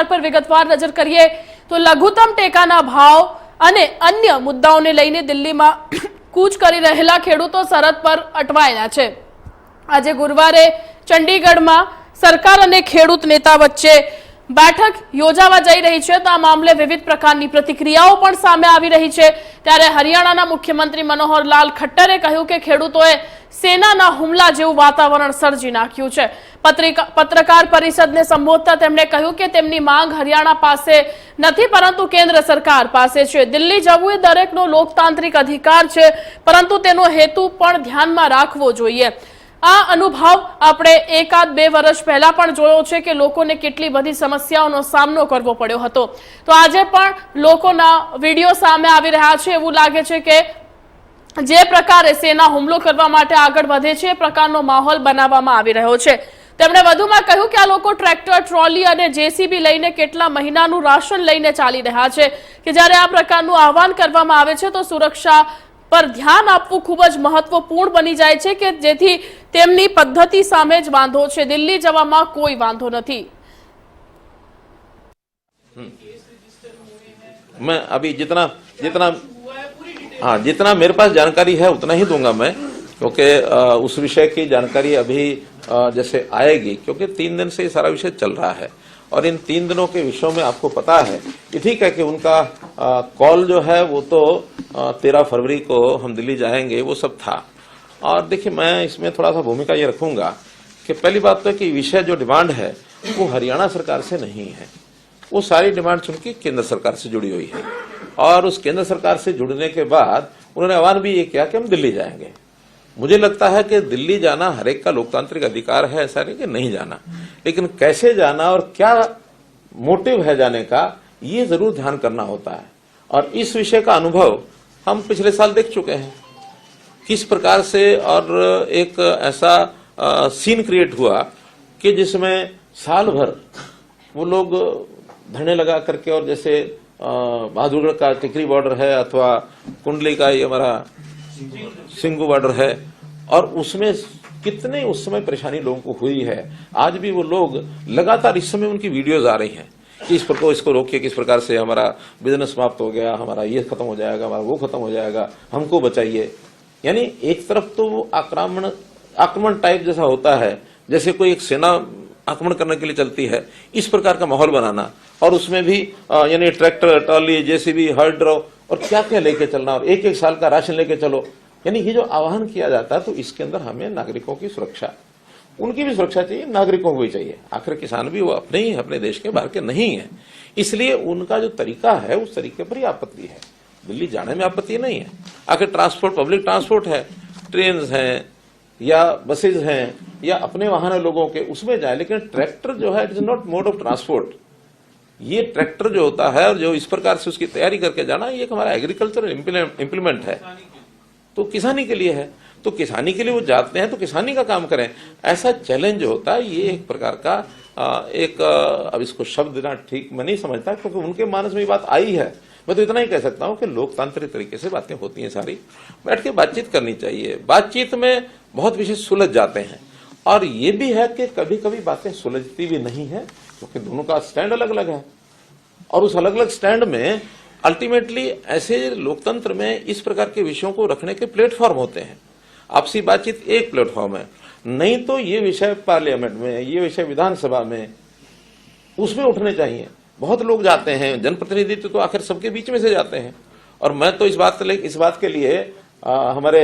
સમાચાર પર વિગતવાર નજર કરીએ તો લઘુત્તમ ટેકાના ભાવ અને અન્ય મુદ્દાઓને લઈને દિલ્હીમાં કૂચ કરી રહેલા ખેડૂતો સરહદ પર અટવાયેલા છે। આજે ગુરુવારે ચંડીગઢમાં સરકાર અને ખેડૂત નેતા વચ્ચે बैठक योजावा जई रही है। तो आ मामले विविध प्रकारनी प्रतिक्रियाओं पण सामे आवी रही है। त्यारे हरियाणाना मुख्यमंत्री मनोहर लाल खट्टरे कह्युं के खेडूतोए सेनाना हुमला जेवुं वातावरण सर्जी नाख्युं छे। पत्रकार परिषदने संबोधता तेमणे कह्युं के तेमनी मांग हरियाणा पासे नथी परंतु केंद्र सरकार पासे छे। दिल्ही जवुं ए दरेकनो लोकतांत्रिक अधिकार छे परंतु तेनो हेतु पण ध्यानमां राखवो जोईए। आ अनुभव आपणे एकाद बे वर्ष पहला पण जोयो छे के लोकोने केटली बधी समस्याओनो सामनो करवो पड्यो हतो। तो आजे पण लोकोना विडियो सामे आवी रह्या छे। एवुं लागे छे के जे प्रकारे सेना हुमलो करवा माटे आगळ वधे छे ए प्रकारनो माहोल बनाववामां आवी रह्यो छे। તેમણે વધુમાં કહ્યું કે આ લોકો ટ્રેક્ટર, ટ્રોલી અને જેસીબી લઈને કેટલા મહિનાનું રાશન લઈને ચાલી રહ્યા છે કે જ્યારે આ પ્રકારનું આહવાન કરવામાં આવે છે તો સુરક્ષા पर ध्यान आपवुं खूब ज महत्वपूर्ण बनी जाय छे के जेथी तेमनी पद्धति सामे ज वांधो छे। दिल्ली जवामां कोई वांधो नथी। मैं अभी जितना मेरे पास जानकारी है उतना ही दूंगा मैं, क्योंकि उस विषय की जानकारी अभी जैसे आएगी, क्योंकि 3 दिन से ये सारा विषय चल रहा है और इन 3 दिनों के विषयों में आपको पता है कि ठीक है कि उनका कॉल जो है वो तो 13 फरवरी को हम दिल्ली जाएंगे, वो सब था। और देखिए मैं इसमें थोड़ा सा भूमिका ये रखूंगा कि पहली बात तो है कि विषय जो डिमांड है वो हरियाणा सरकार से नहीं है, वो सारी डिमांड चूंकि केंद्र सरकार से जुड़ी हुई है और उस केंद्र सरकार से जुड़ने के बाद उन्होंने आह्वान भी ये किया कि हम दिल्ली जाएंगे। मुझे लगता है कि दिल्ली जाना हर एक का लोकतांत्रिक अधिकार है, ऐसा नहीं कि नहीं जाना, लेकिन कैसे जाना और क्या मोटिव है जाने का ये जरूर ध्यान करना होता है। और इस विषय का अनुभव हम पिछले साल देख चुके हैं किस प्रकार से, और एक ऐसा सीन क्रिएट हुआ कि जिसमें साल भर वो लोग धरने लगा करके, और जैसे बहादुरगढ़ का टिकरी बॉर्डर है अथवा कुंडली का ये हमारा सिंगू बॉर्डर है, और उसमें कितने उस समय परेशानी लोगों को हुई है। आज भी वो लोग लगातार इस समय उनकी वीडियोज आ रही हैं कि इस प्रकार इसको रोकिए, किस प्रकार से हमारा बिजनेस समाप्त हो गया, हमारा ये खत्म हो जाएगा, हमारा वो खत्म हो जाएगा, हमको बचाइए। यानी एक तरफ तो वो आक्रमण टाइप जैसा होता है, जैसे कोई एक सेना आक्रमण करने के लिए चलती है, इस प्रकार का माहौल बनाना, और उसमें भी यानी ट्रैक्टर, ट्रॉली, जेसीबी, हर्ड्रो और क्या क्या लेके चलना, और एक साल का राशन लेके चलो। यानी ये जो आह्वान किया जाता है तो इसके अंदर हमें नागरिकों की सुरक्षा, उनकी भी सुरक्षा चाहिए, नागरिकों को भी चाहिए। आखिर किसान भी वो अपने ही, अपने देश के बाहर के नहीं है, इसलिए उनका जो तरीका है उस तरीके पर ही आपत्ति है। दिल्ली जाने में आपत्ति नहीं है। आखिर ट्रांसपोर्ट, पब्लिक ट्रांसपोर्ट है, ट्रेन हैं या बसेज हैं या अपने वाहन है लोगों के, उसमें जाए, लेकिन ट्रैक्टर जो है it is not mode of transport. ये ट्रैक्टर जो होता है और जो इस प्रकार से उसकी तैयारी करके जाना, ये हमारा एग्रीकल्चर इंप्लीमेंट है, तो किसानी के लिए है, तो किसानी के लिए वो जाते हैं तो किसानी का काम करें। ऐसा चैलेंज जो होता है ये एक प्रकार का अब इसको शब्द देना ठीक मैं नहीं समझता, क्योंकि उनके मानस में ये बात आई है। मैं तो इतना ही कह सकता हूं कि लोकतांत्रिक तरीके से बातें होती हैं, सारी बैठ के बातचीत करनी चाहिए। बातचीत में बहुत विषय सुलझ जाते हैं, और ये भी है कि कभी कभी बातें सुलझती भी नहीं है, क्योंकि दोनों का स्टैंड अलग अलग है, और उस अलग अलग स्टैंड में अल्टीमेटली ऐसे लोकतंत्र में इस प्रकार के विषयों को रखने के प्लेटफॉर्म होते हैं। आपसी बातचीत एक प्लेटफॉर्म है, नहीं तो ये विषय पार्लियामेंट में, ये विषय विधानसभा में, उसमें उठने चाहिए। बहुत लोग जाते हैं, जनप्रतिनिधित्व तो आखिर सबके बीच में से जाते हैं, और मैं तो इस बात के लिए हमारे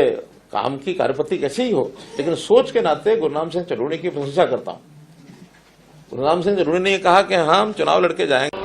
काम की कार्यपद्धति कैसे ही हो, लेकिन सोच के नाते गुरनाम सिंह चरूणी की प्रशंसा करता हूं। गुरनाम सिंह चरूणी ने कहा कि हम चुनाव लड़के जाएंगे।